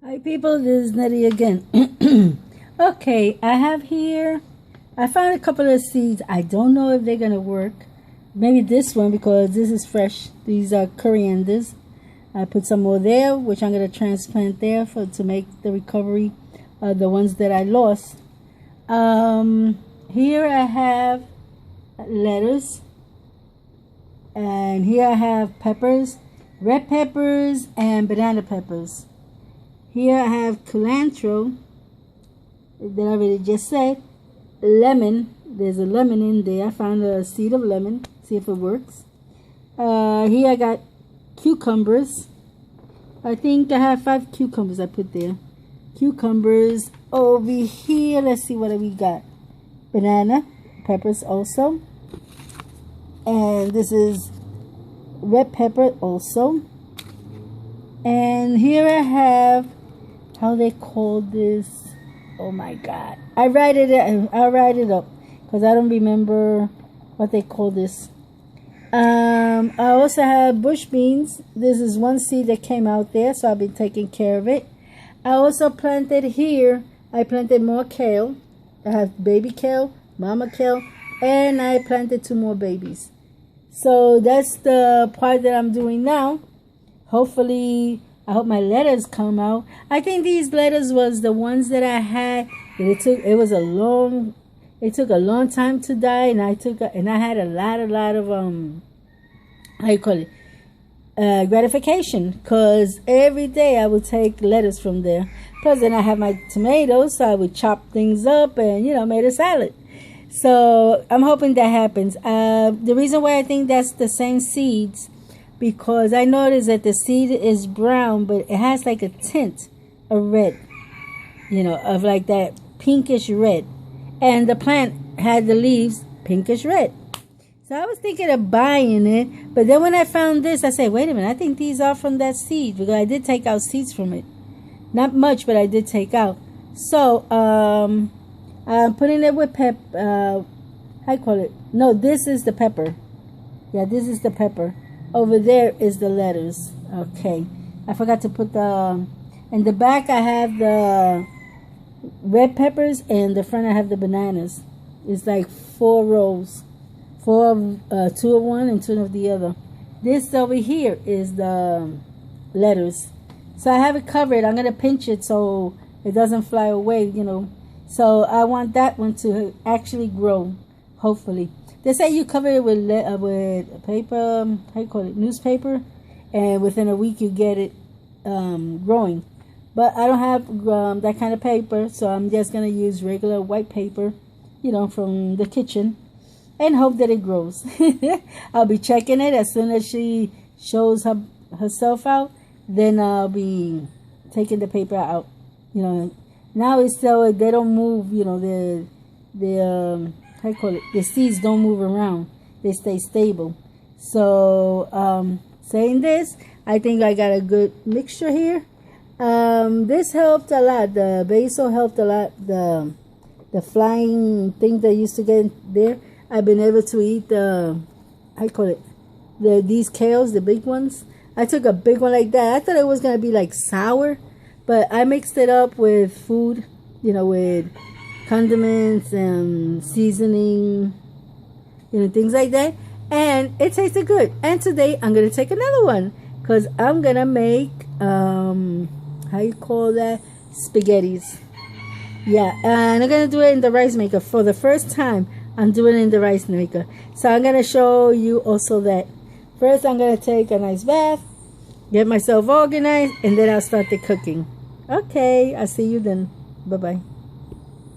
Hi people, this is Nettie again. Okay, I have here, I found a couple of seeds. I don't know if they're going to work. Maybe this one because this is fresh. These are corianders. I put some more there, which I'm going to transplant there to make the recovery of the ones that I lost. Here I have lettuce. And here I have peppers, red peppers and banana peppers. Here I have culantro that I already just said. Lemon. There's a lemon in there. I found a seed of lemon. See if it works. Here I got cucumbers. I think I have 5 cucumbers I put there. Cucumbers. Over here, let's see what we got. Banana. Peppers also. And this is red pepper also. And here I have, how they call this, oh my god, I'll write it up because I don't remember what they call this. I also have bush beans. This is one seed that came out there, so I've been taking care of it. I also planted here, I planted more kale. I have baby kale, mama kale, and I planted 2 more babies. So that's the part that I'm doing now. Hopefully, I hope my lettuce come out. I think these lettuce was the ones that I had. It took a long time to die, and I had a lot of how you call it, gratification, because every day I would take lettuce from there. Plus, then I have my tomatoes, so I would chop things up and made a salad. So I'm hoping that happens. The reason why I think that's the same seeds, because I noticed that the seed is brown, but it has like a tint of red, of like that pinkish red. And the plant had the leaves pinkish red. So I was thinking of buying it, but then when I found this, I said, wait a minute, I think these are from that seed, because I did take out seeds from it. Not much, but I did take out. So, I'm putting it with how you call it? No, this is the pepper. Yeah, this is the pepper. Over there is the lettuce. Okay. I forgot to put in the back I have the red peppers, and the front I have the bananas. It's like 4 rows. 4 of 2 of one and 2 of the other. This over here is the lettuce. So I have it covered. I'm going to pinch it so it doesn't fly away, So I want that one to actually grow, hopefully. They say you cover it with paper, how you call it, newspaper, and within a week you get it growing. But I don't have that kind of paper, so I'm just going to use regular white paper, from the kitchen, and hope that it grows. I'll be checking it as soon as she shows herself out. Then I'll be taking the paper out, Now it's so they don't move, how you call it? The seeds don't move around. They stay stable. So, saying this, I think I got a good mixture here. This helped a lot. The basil helped a lot. The flying thing that used to get there, I've been able to eat how you call it? These kales, the big ones. I took a big one like that. I thought it was gonna be like sour. But I mixed it up with food, with condiments and seasoning, things like that. And it tasted good. And today I'm going to take another one, because I'm going to make, how you call that? Spaghettis. Yeah, and I'm going to do it in the rice maker. For the first time, I'm doing it in the rice maker. So I'm going to show you also that. First, I'm going to take a nice bath, get myself organized, and then I'll start the cooking. Okay, I'll see you then. Bye-bye.